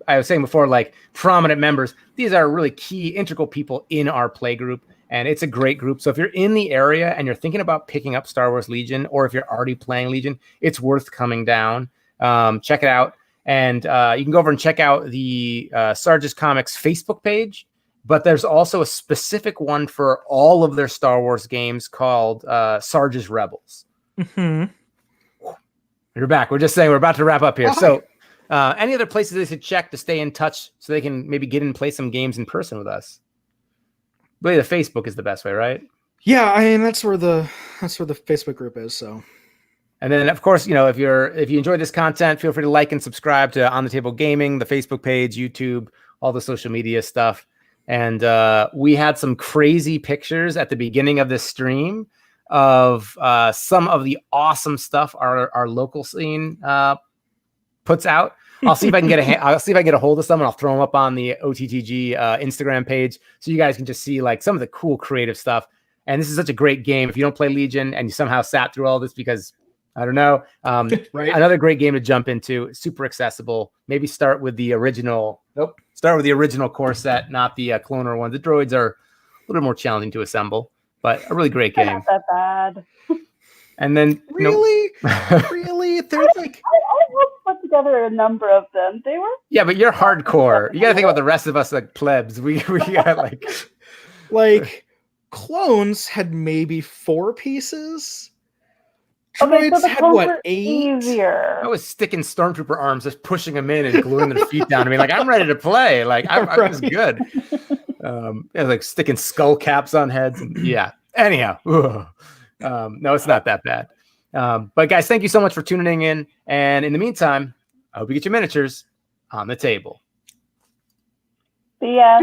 I was saying before, like prominent members. These are really key, integral people in our play group. And it's a great group. So if you're in the area and you're thinking about picking up Star Wars Legion, or if you're already playing Legion, it's worth coming down. Check it out. And you can go over and check out the Sarge's Comics Facebook page. But there's also a specific one for all of their Star Wars games called Sarge's Rebels. Mm-hmm. You're back. We're just saying we're about to wrap up here. Oh, so any other places they should check to stay in touch so they can maybe get in and play some games in person with us? Really, the Facebook is the best way, right? Yeah, I mean that's where the Facebook group is. So, and then of course, if you enjoyed this content, feel free to like and subscribe to On the Table Gaming, the Facebook page, YouTube, all the social media stuff. And we had some crazy pictures at the beginning of this stream of some of the awesome stuff our local scene puts out. I'll see if I can get a hold of some, and I'll throw them up on the OTTG Instagram page so you guys can just see like some of the cool creative stuff. And this is such a great game. If you don't play Legion and you somehow sat through all this because I don't know, right? Another great game to jump into. Super accessible. Maybe start with the original. Start with the original core set, not the cloner one. The droids are a little more challenging to assemble, but a really great game. Not that bad. And then really, they're like I put together a number of them. They were but you're hardcore. You got to think about the rest of us like plebs. We got like clones had maybe 4 pieces. Droids so had what, 8? Easier. I was sticking stormtrooper arms, just pushing them in and gluing their feet down. I mean, like I'm ready to play. Like I was good. It was like sticking skull caps on heads. And, yeah. Anyhow, No, it's not that bad. But guys, thank you so much for tuning in. And in the meantime, I hope you get your miniatures on the table. Yeah.